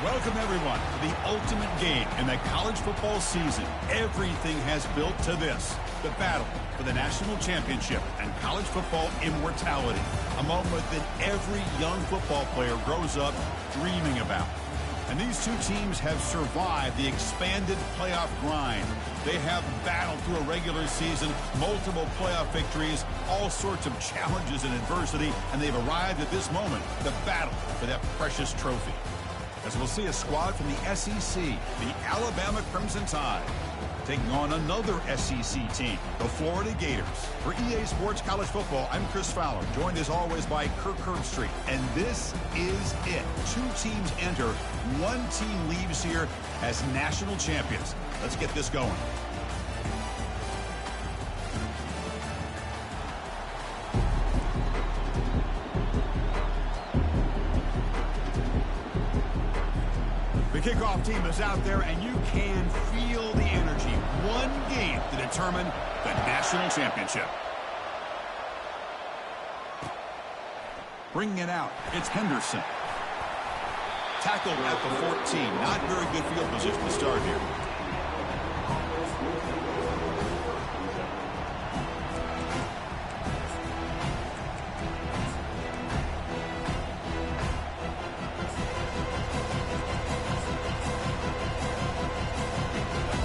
Welcome, everyone, to the ultimate game in the college football season. Everything has built to this, the battle for the national championship and college football immortality, a moment that every young football player grows up dreaming about. And these two teams have survived the expanded playoff grind. They have battled through a regular season, multiple playoff victories, all sorts of challenges and adversity, and they've arrived at this moment, the battle for that precious trophy. As we'll see a squad from the SEC, the Alabama Crimson Tide, taking on another SEC team, the Florida Gators. For EA Sports College Football, I'm Chris Fowler, joined as always by Kirk Herbstreit. And this is it. Two teams enter, one team leaves here as national champions. Let's get this going. The kickoff team is out there, and you can feel the energy. One game to determine the national championship. Bringing it out, it's Henderson. Tackled at the 14. Not very good field position to start here.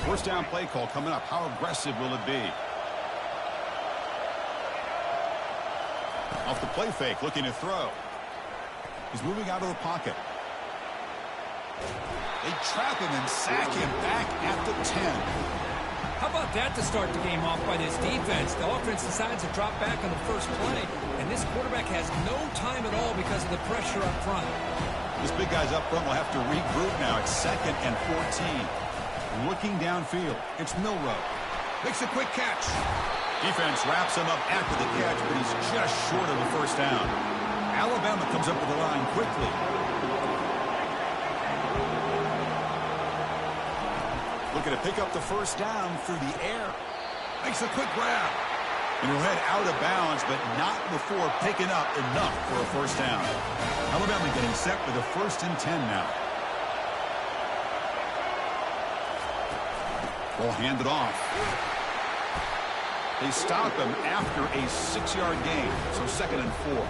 First down play call coming up. How aggressive will it be? Off the play fake, looking to throw. He's moving out of the pocket. They trap him and sack him back at the 10. How about that to start the game off by this defense? The offense decides to drop back on the first play, and this quarterback has no time at all because of the pressure up front. This big guy's up front will have to regroup now. It's 2nd and 14. Looking downfield, it's Milroe. Makes a quick catch. Defense wraps him up after the catch, but he's just short of the first down. Alabama comes up with the line quickly. Looking to pick up the first down through the air. Makes a quick grab. And he'll head out of bounds, but not before picking up enough for a first down. Alabama getting set for the 1st and 10 now. Ball handed off. They stop him after a 6-yard gain, so 2nd and 4.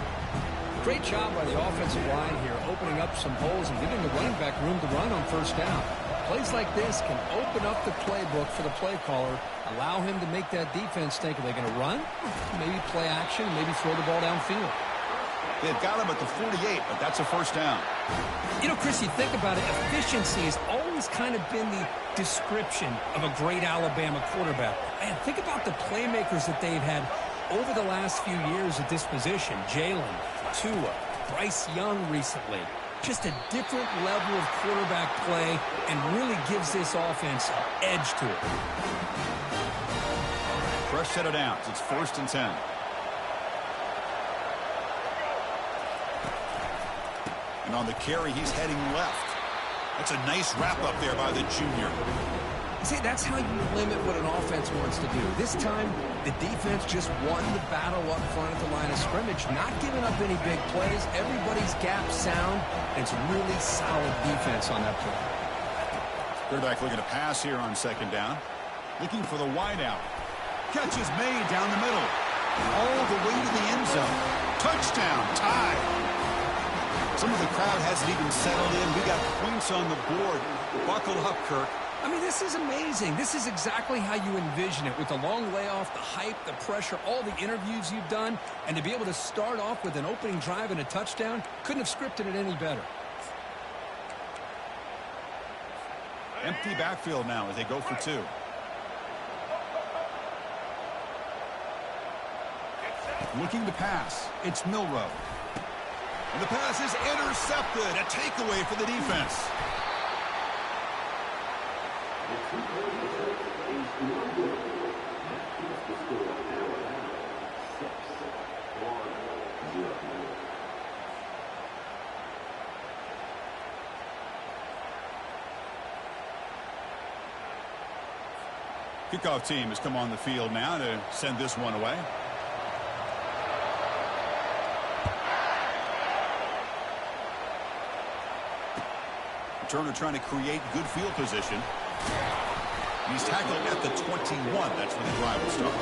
Great job by the offensive line here, opening up some holes and giving the running back room to run on first down. Plays like this can open up the playbook for the play caller, allow him to make that defense think, are they going to run? Maybe play action, maybe throw the ball downfield. They've got him at the 48, but that's a first down. You know, Chris, you think about it, efficiency has always kind of been the description of a great Alabama quarterback. Man, think about the playmakers that they've had over the last few years at this position. Jalen, Tua, Bryce Young recently. Just a different level of quarterback play and really gives this offense an edge to it. Fresh set of downs. It's 1st and 10. And on the carry, he's heading left. That's a nice wrap-up there by the junior. See, that's how you limit what an offense wants to do. This time, the defense just won the battle up front at the line of scrimmage, not giving up any big plays. Everybody's gap sound. It's really solid defense on that play. Quarterback looking to pass here on 2nd down. Looking for the wideout. Catch is made down the middle. All the way to the end zone. Touchdown, tie. Some of the crowd hasn't even settled in. We got points on the board. Buckle up, Kirk. I mean, this is amazing. This is exactly how you envision it, with the long layoff, the hype, the pressure, all the interviews you've done, and to be able to start off with an opening drive and a touchdown, couldn't have scripted it any better. Empty backfield now as they go for 2. Looking to pass. It's Milroe. And the pass is intercepted. A takeaway for the defense. Kickoff team has come on the field now to send this one away. Returner trying to create good field position. He's tackled at the 21. That's where the drive will start.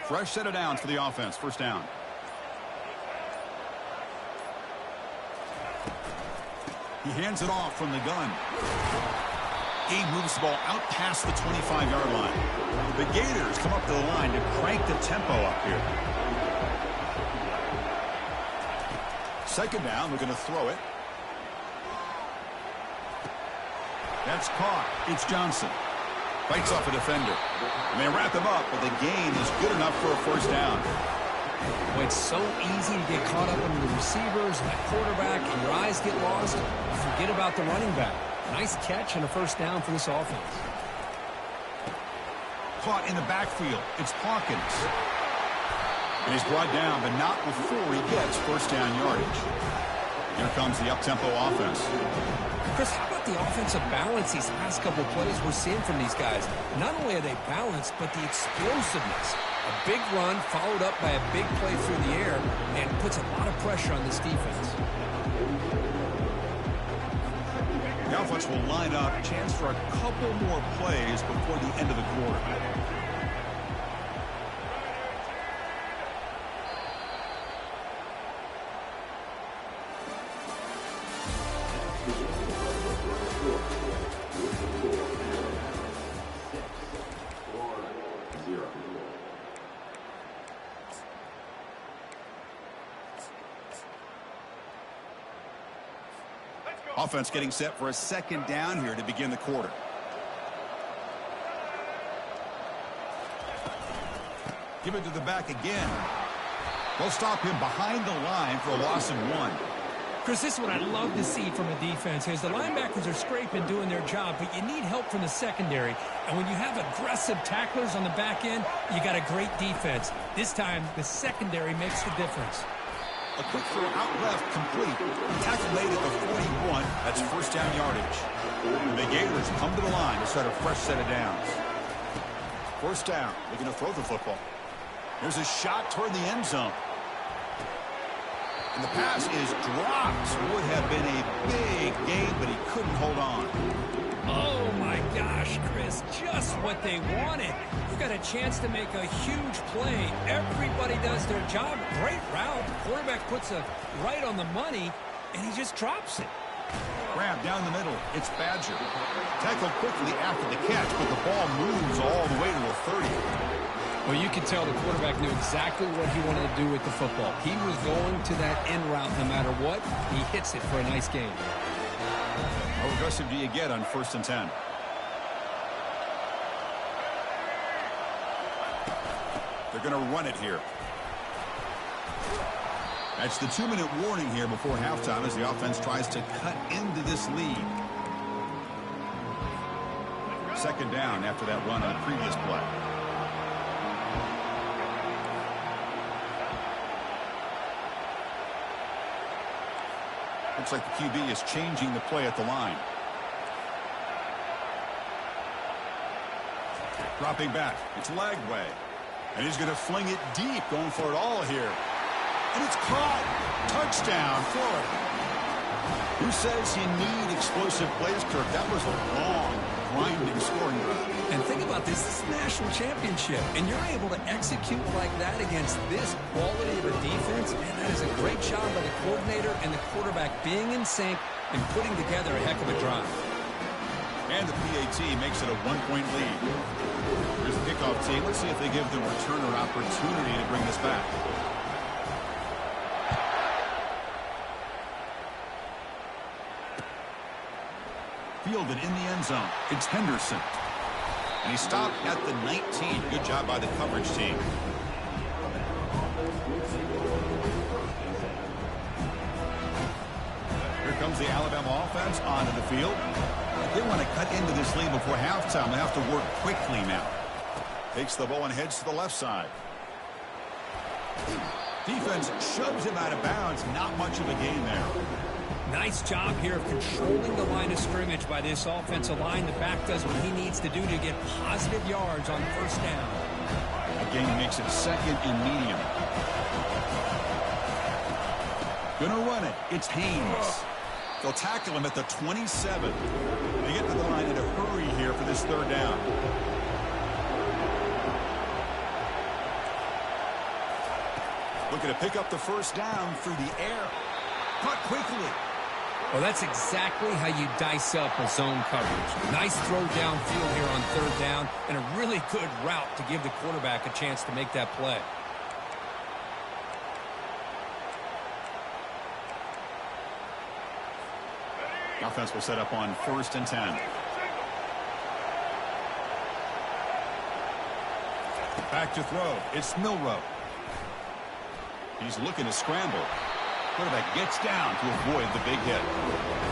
Fresh set of downs for the offense. First down. He hands it off from the gun. He moves the ball out past the 25-yard line. The Gators come up to the line to crank the tempo up here. Second down, we're going to throw it. That's caught. It's Johnson. Fights off a defender. And they wrap him up, but the gain is good enough for a first down. Well, it's so easy to get caught up in the receivers and the quarterback, and your eyes get lost. You forget about the running back. Nice catch and a first down for this offense. Caught in the backfield. It's Hawkins. And he's brought down, but not before he gets first down yardage. Here comes the up-tempo offense. Chris, how about the offensive balance these last couple of plays we're seeing from these guys? Not only are they balanced, but the explosiveness. A big run followed up by a big play through the air and puts a lot of pressure on this defense. The offense will line up. Chance for a couple more plays before the end of the quarter. Offense getting set for a second down here to begin the quarter. Give it to the back again. They'll stop him behind the line for a loss of 1. Chris, this is what I love to see from a defense. As the linebackers are scraping, doing their job, but you need help from the secondary. And when you have aggressive tacklers on the back end, you got a great defense. This time, the secondary makes the difference. A quick throw out left, complete. Tackle made at the 41. That's first down yardage. The Gators come to the line to start a fresh set of downs. First down. They're going to throw the football. There's a shot toward the end zone. And the pass is dropped. Would have been a big gain, but he couldn't hold on. Oh, my gosh, Chris. Just what they wanted. You've got a chance to make a huge play. Everybody does their job. Great route. The quarterback puts it right on the money, and he just drops it. Grab down the middle. It's Badger. Tackled quickly after the catch, but the ball moves all the way to the 30. Well, you could tell the quarterback knew exactly what he wanted to do with the football. He was going to that end route no matter what. He hits it for a nice gain. How aggressive do you get on 1st and 10? They're going to run it here. That's the 2-minute warning here before halftime as the offense tries to cut into this lead. Second down after that run on the previous play. Looks like the QB is changing the play at the line. Dropping back. It's Lagway. And he's going to fling it deep, going for it all here. And it's caught. Touchdown, Florida. Who says you need explosive plays, Kirk? That was a long, grinding scoring drive. And think about this. This is a national championship. And you're able to execute like that against this quality of a defense. Man, that is a great job by the coordinator and the quarterback being in sync and putting together a heck of a drive. And the PAT makes it a 1-point lead. Here's the kickoff team. Let's see if they give the returner an opportunity to bring this back. Fielded in the end zone. It's Henderson. And he stopped at the 19. Good job by the coverage team. Here comes the Alabama offense onto the field. If they want to cut into this lead before halftime, they have to work quickly now. Takes the ball and heads to the left side. Defense shoves him out of bounds. Not much of a gain there. Nice job here of controlling the line of scrimmage by this offensive line. The back does what he needs to do to get positive yards on first down. Again, he makes it second and medium. Gonna run it. It's Haynes. They'll tackle him at the 27. They get to the line in a hurry here for this third down. Looking to pick up the first down through the air. Caught quickly. Well, that's exactly how you dice up a zone coverage. Nice throw downfield here on third down, and a really good route to give the quarterback a chance to make that play. The offense will set up on 1st and 10. Back to throw. It's Milroe. He's looking to scramble. Quarterback gets down to avoid the big hit.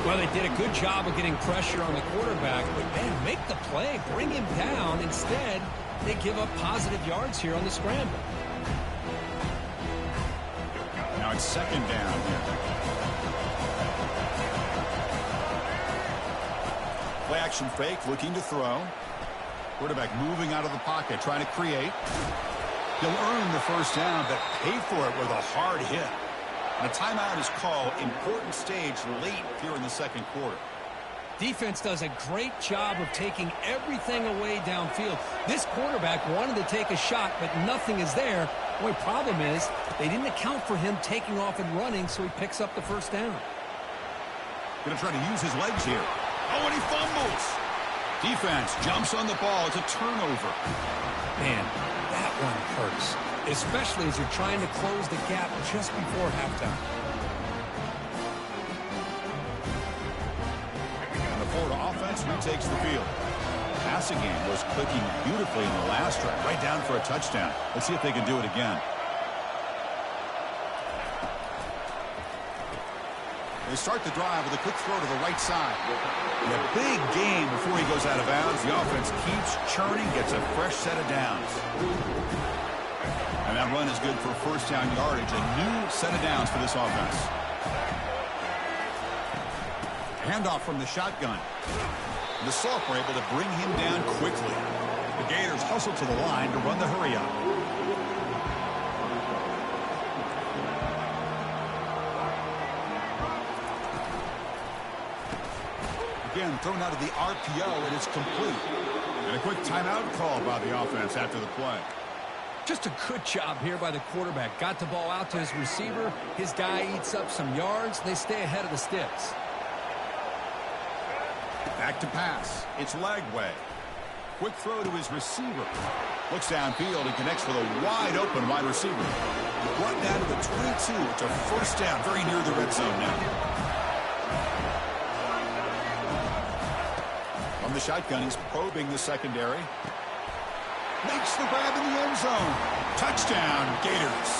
Well, they did a good job of getting pressure on the quarterback, but man, make the play, bring him down. Instead, they give up positive yards here on the scramble. Now it's second down here. Play action fake, looking to throw. Quarterback moving out of the pocket, trying to create. He'll earn the first down, but pay for it with a hard hit. And a timeout is called. Important stage late here in the second quarter. Defense does a great job of taking everything away downfield. This quarterback wanted to take a shot, but nothing is there. The only problem is they didn't account for him taking off and running, so he picks up the first down. Going to try to use his legs here. Oh, and he fumbles. Defense jumps on the ball. It's a turnover. Man, that one hurts, especially as you're trying to close the gap just before halftime. And the Florida offense retakes the field. Passing game was clicking beautifully in the last drive, right down for a touchdown. Let's see if they can do it again. They start the drive with a quick throw to the right side. And a big gain before he goes out of bounds. The offense keeps churning, gets a fresh set of downs. And that run is good for first down yardage. A new set of downs for this offense. Handoff from the shotgun. The Salk were able to bring him down quickly. The Gators hustle to the line to run the hurry up. Again, thrown out of the RPO, and it's complete. And a quick timeout call by the offense after the play. Just a good job here by the quarterback. Got the ball out to his receiver. His guy eats up some yards. They stay ahead of the sticks. Back to pass. It's Lagway. Quick throw to his receiver. Looks downfield and connects with a wide-open wide receiver. Brought down to the 22. It's a first down, very near the red zone now. From the shotgun, he's probing the secondary. Makes the grab in the end zone. Touchdown, Gators.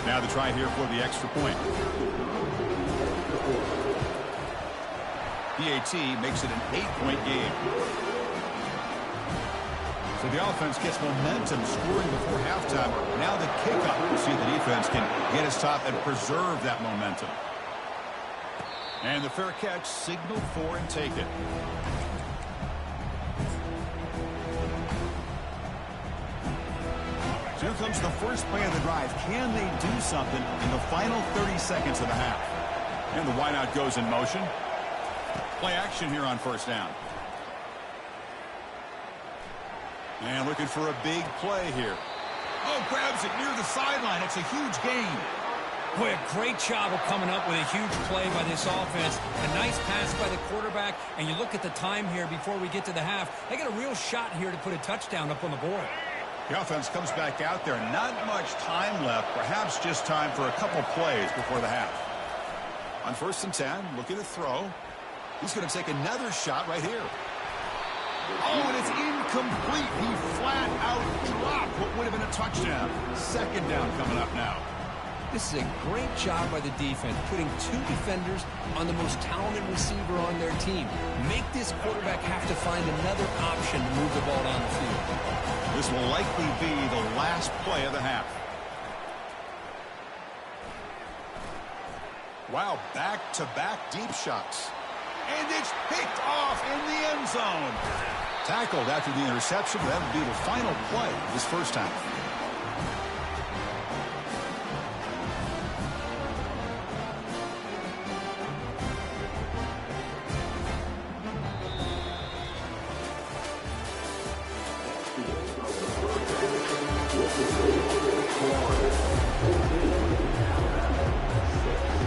Now the try here for the extra point. PAT makes it an 8-point game. So the offense gets momentum, scoring before halftime. Now the kickoff. We'll see if the defense can get his top and preserve that momentum. And the fair catch, signal for and take it. So here comes the first play of the drive. Can they do something in the final 30 seconds of the half? And the wideout goes in motion. Play action here on first down. And looking for a big play here. Oh, grabs it near the sideline. It's a huge gain. Boy, a great job of coming up with a huge play by this offense. A nice pass by the quarterback. And you look at the time here before we get to the half. They got a real shot here to put a touchdown up on the board. The offense comes back out there. Not much time left. Perhaps just time for a couple plays before the half. On 1st and 10, looking to throw. He's going to take another shot right here. Oh, and it's incomplete. He flat out dropped what would have been a touchdown. Second down coming up now. This is a great job by the defense, putting two defenders on the most talented receiver on their team. Make this quarterback have to find another option to move the ball down the field. This will likely be the last play of the half. Wow, back-to-back deep shots. And it's picked off in the end zone. Tackled after the interception. That would be the final play of this first half.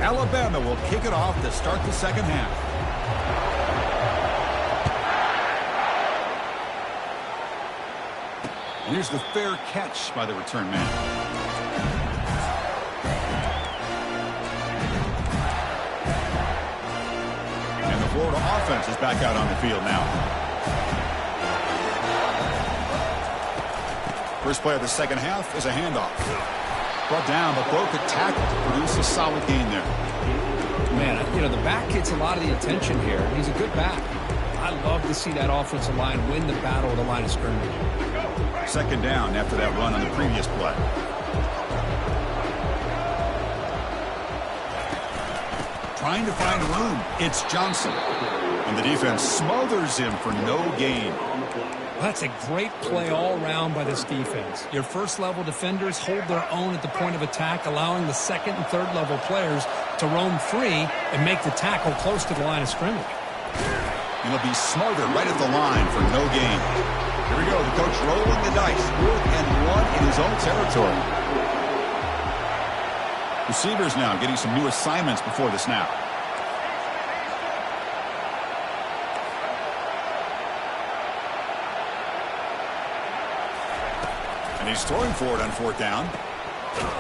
Alabama will kick it off to start the second half. And here's the fair catch by the return man. And the Florida offense is back out on the field now. First play of the second half is a handoff. Brought down, but broke a tackle to produce a solid gain there. Man, you know, the back gets a lot of the attention here. He's a good back. I love to see that offensive line win the battle at the line of scrimmage. Second down after that run on the previous play. Trying to find room. It's Johnson. And the defense smothers him for no gain. That's a great play all around by this defense. Your first-level defenders hold their own at the point of attack, allowing the second and third-level players to roam free and make the tackle close to the line of scrimmage. He'll be smothered right at the line for no gain. Here we go. The coach rolling the dice. 4th and 1 in his own territory. Receivers now getting some new assignments before the snap. And he's throwing for it on 4th down.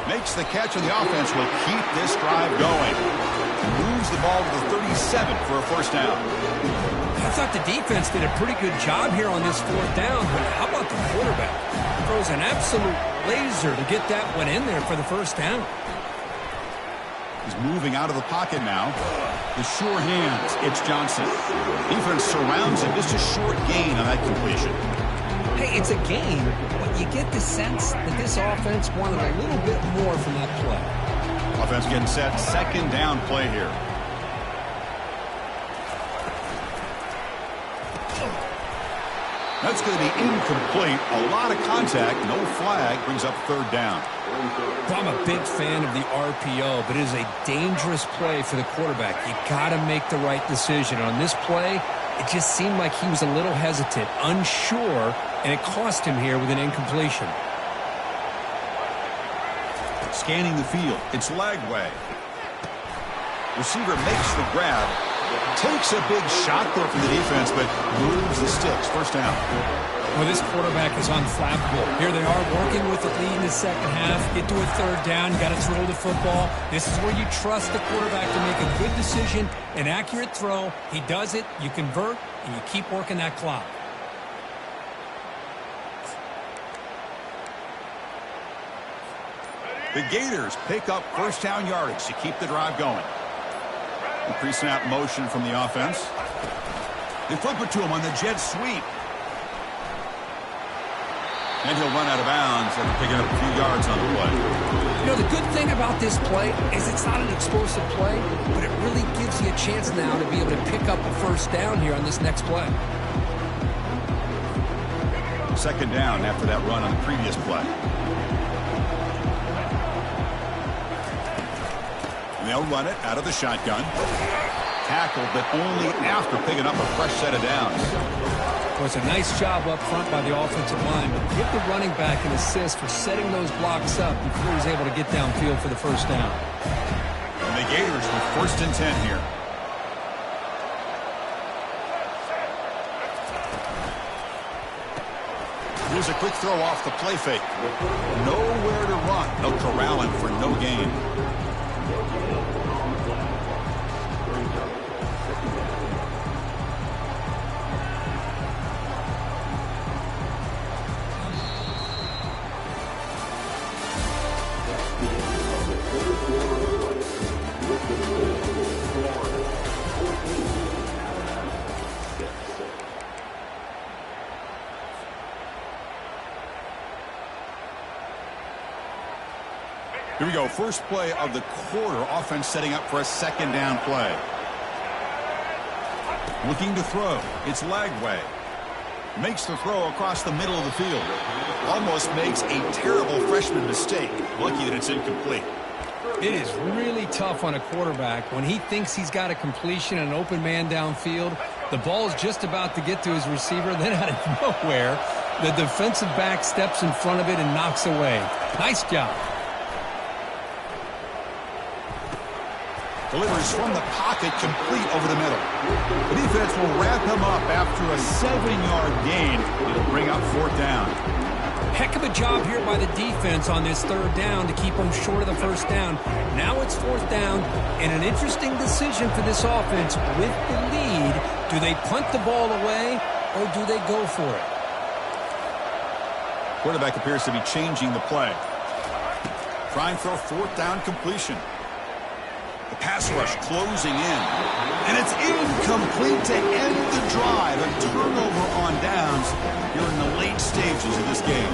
Makes the catch, and the offense will keep this drive going. Moves the ball to the 37 for a first down. I thought the defense did a pretty good job here on this 4th down, but how about the quarterback? Throws an absolute laser to get that one in there for the first down. He's moving out of the pocket now. The sure hands. It's Johnson. Defense surrounds him. Just a short gain on that completion. Hey, it's a game, but you get the sense that this offense wanted a little bit more from that play. Offense getting set. Second down play here. That's going to be incomplete. A lot of contact. No flag. Brings up 3rd down. Well, I'm a big fan of the RPO, but it is a dangerous play for the quarterback. You got to make the right decision. On this play, it just seemed like he was a little hesitant, unsure, and it cost him here with an incompletion. Scanning the field. It's Lagway. Receiver makes the grab. Takes a big shot there from the defense, but moves the sticks. First down. Well, this quarterback is unflappable. Here they are working with the lead in the second half. Get to a 3rd down. You got to throw the football. This is where you trust the quarterback to make a good decision, an accurate throw. He does it. You convert, and you keep working that clock. The Gators pick up first down yardage to keep the drive going. The pre-snap motion from the offense. They flip it to him on the jet sweep. And he'll run out of bounds after picking up a few yards on the play. You know, the good thing about this play is it's not an explosive play, but it really gives you a chance now to be able to pick up a first down here on this next play. Second down after that run on the previous play. And they'll run it out of the shotgun. Tackled, but only after picking up a fresh set of downs. Well, it's a nice job up front by the offensive line, but give the running back an assist for setting those blocks up before he's able to get downfield for the first down. And the Gators with 1st and 10 here. Here's a quick throw off the play fake. Nowhere to run. No corralling for no gain. go. First play of the quarter. Offense setting up for a second down play. Looking to throw. It's Lagway. Makes the throw across the middle of the field. Almost makes a terrible freshman mistake. Lucky that it's incomplete. It is really tough on a quarterback when he thinks he's got a completion and an open man downfield. The ball is just about to get to his receiver. Then out of nowhere, the defensive back steps in front of it and knocks away. Nice job. Delivers from the pocket, complete over the middle. The defense will wrap him up after a 7-yard gain. It'll bring up fourth down. Heck of a job here by the defense on this third down to keep them short of the first down. Now it's fourth down, and an interesting decision for this offense. With the lead, do they punt the ball away or do they go for it? Quarterback appears to be changing the play. Trying for a fourth down completion. The pass rush closing in. And it's incomplete to end the drive. A turnover on downs here in the late stages of this game.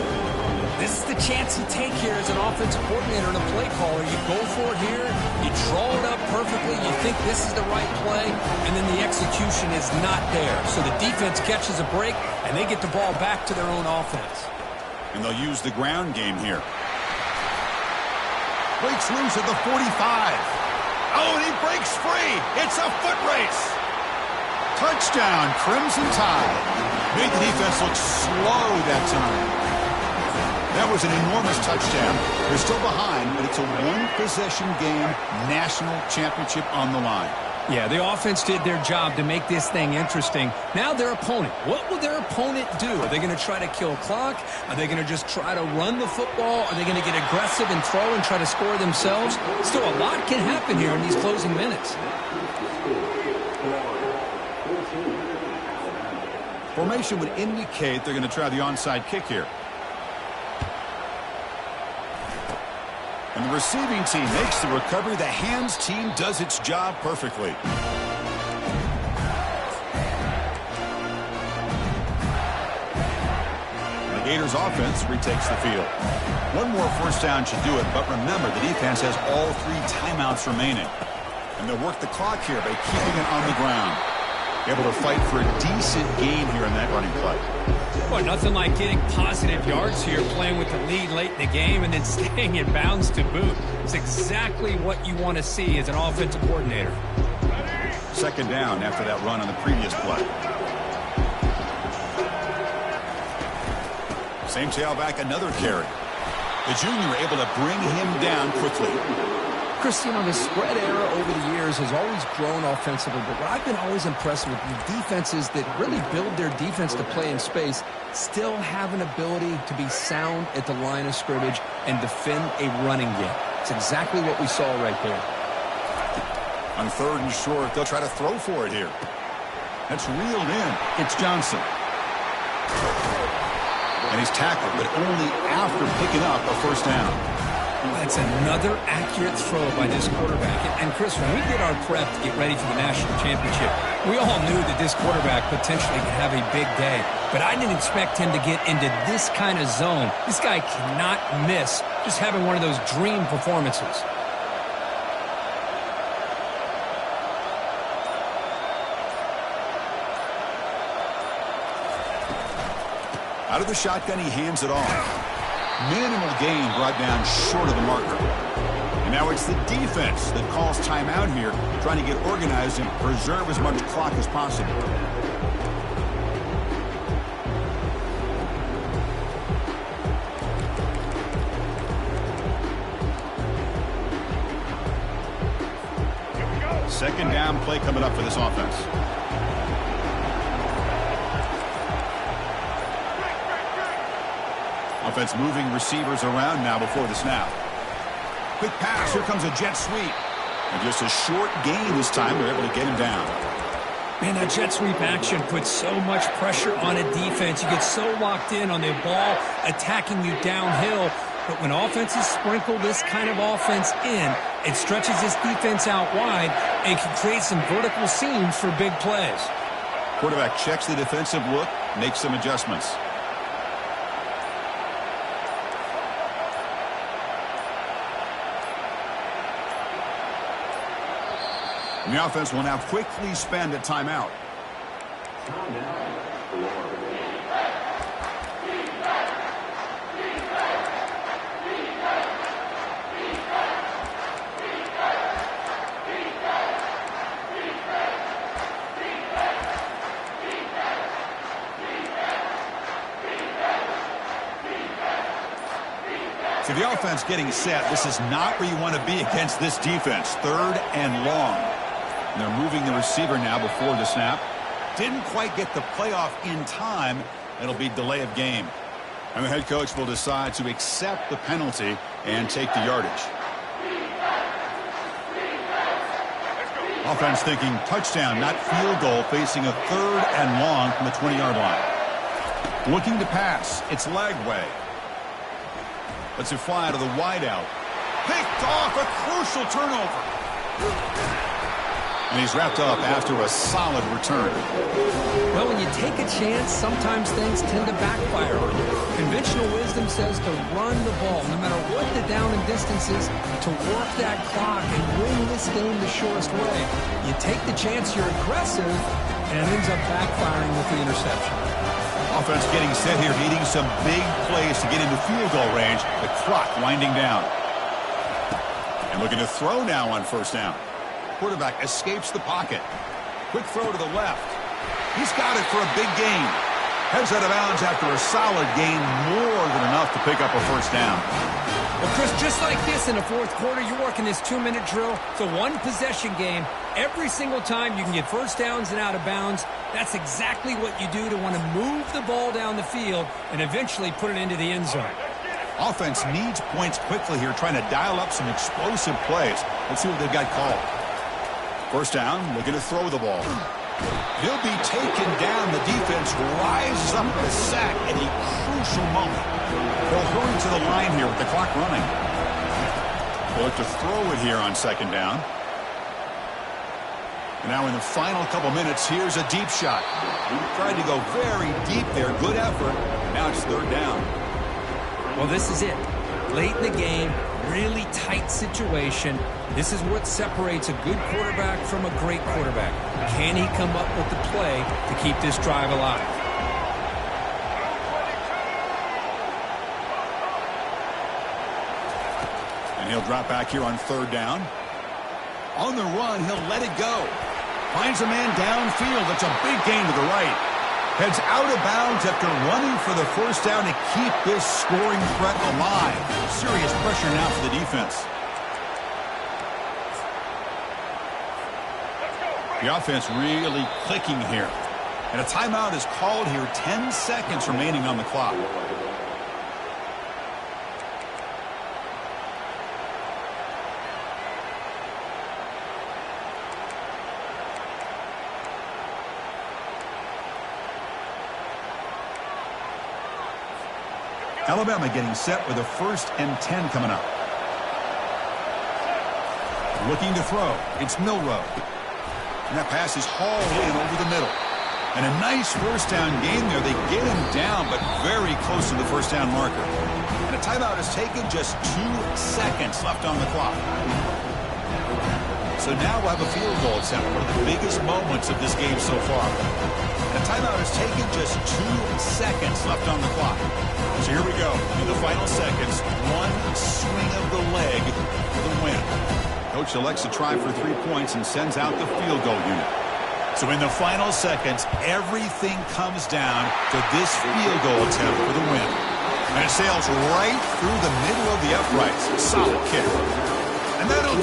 This is the chance you take here as an offensive coordinator and a play caller. You go for it here. You draw it up perfectly. You think this is the right play. And then the execution is not there. So the defense catches a break, and they get the ball back to their own offense. And they'll use the ground game here. Breaks loose at the 45. Oh, and he breaks free. It's a foot race. Touchdown, Crimson Tide. Made the defense look slow that time. That was an enormous touchdown. They're still behind, but it's a one-possession game, national championship on the line. Yeah, the offense did their job to make this thing interesting. Now their opponent. What will their opponent do? Are they going to try to kill clock? Are they going to just try to run the football? Are they going to get aggressive and throw and try to score themselves? Still, a lot can happen here in these closing minutes. Formation would indicate they're going to try the onside kick here. And the receiving team makes the recovery. The hands team does its job perfectly. The Gators offense retakes the field. One more first down should do it, but remember, the defense has all 3 timeouts remaining. And they'll work the clock here by keeping it on the ground. Able to fight for a decent gain here in that running play. Well, nothing like getting positive yards here, playing with the lead late in the game, and then staying in bounds to boot. It's exactly what you want to see as an offensive coordinator. Second down after that run on the previous play. Same tailback, another carry. The junior able to bring him down quickly. Chris, you know, the spread era over the years has always grown offensively, but what I've been always impressed with the defenses that really build their defense to play in space still have an ability to be sound at the line of scrimmage and defend a running game. It's exactly what we saw right there. On third and short, they'll try to throw for it here. That's reeled in. It's Johnson. And he's tackled, but only after picking up a first down. That's another accurate throw by this quarterback. And Chris, when we did our prep to get ready for the national championship, we all knew that this quarterback potentially could have a big day. But I didn't expect him to get into this kind of zone. This guy cannot miss just having one of those dream performances. Out of the shotgun, he hands it off. Minimal gain brought down short of the marker. And now it's the defense that calls timeout here, trying to get organized and preserve as much clock as possible. Second down play coming up for this offense. Offense moving receivers around now before the snap. Quick pass. Here comes a jet sweep. And just a short gain this time. They're able to get him down. Man, that jet sweep action puts so much pressure on a defense. You get so locked in on the ball attacking you downhill. But when offenses sprinkle this kind of offense in, it stretches this defense out wide and can create some vertical seams for big plays. Quarterback checks the defensive look, makes some adjustments. And the offense will now quickly spend a timeout. So the offense getting set. This is not where you want to be against this defense. 3rd and long. And they're moving the receiver now before the snap. Didn't quite get the playoff in time. It'll be delay of game. And the head coach will decide to accept the penalty and take the yardage. Offense thinking touchdown, not field goal, facing a 3rd and long from the 20-yard line. Looking to pass. It's Lagway. Lets it fly to the wideout. Picked off, a crucial turnover. And he's wrapped up after a solid return. Well, when you take a chance, sometimes things tend to backfire on you. Conventional wisdom says to run the ball, no matter what the down and distance is, to work that clock and win this game the shortest way. You take the chance, you're aggressive, and it ends up backfiring with the interception. Offense getting set here, needing some big plays to get into field goal range. The clock winding down. And looking to throw now on 1st down. Quarterback escapes the pocket. Quick throw to the left. He's got it for a big gain. Heads out of bounds after a solid gain, more than enough to pick up a 1st down. Well, Chris, just like this in the 4th quarter, you're working this 2-minute drill. It's a one-possession game. Every single time you can get 1st downs and out of bounds. That's exactly what you do to want to move the ball down the field and eventually put it into the end zone. Offense needs points quickly here, trying to dial up some explosive plays. Let's see what they've got called. 1st down, looking to throw the ball. He'll be taken down. The defense rises up with a sack at a crucial moment. They'll hurry to the line here with the clock running. They'll look to throw it here on 2nd down. And now in the final couple minutes, here's a deep shot. Tried to go very deep there. Good effort. Now it's 3rd down. Well, this is it. Late in the game, really tight situation. This is what separates a good quarterback from a great quarterback. Can he come up with the play to keep this drive alive? And he'll drop back here on 3rd down. On the run, he'll let it go. Finds a man downfield. That's a big gain to the right. Heads out of bounds after running for the 1st down to keep this scoring threat alive. Serious pressure now for the defense. The offense really clicking here. And a timeout is called here. 10 seconds remaining on the clock. Alabama getting set with a 1st and 10 coming up. Looking to throw. It's Milroe. And that pass is hauled in over the middle. And a nice 1st down gain there. They get him down, but very close to the 1st down marker. And a timeout is taken. Just 2 seconds left on the clock. So now we'll have a field goal attempt. One of the biggest moments of this game so far. And a timeout is taken. Just 2 seconds left on the clock. So here we go. In the final seconds, one swing of the leg for the win. Coach elects to try for 3 points and sends out the field goal unit. So in the final seconds, everything comes down to this field goal attempt for the win. And it sails right through the middle of the uprights. Solid kick. And that'll do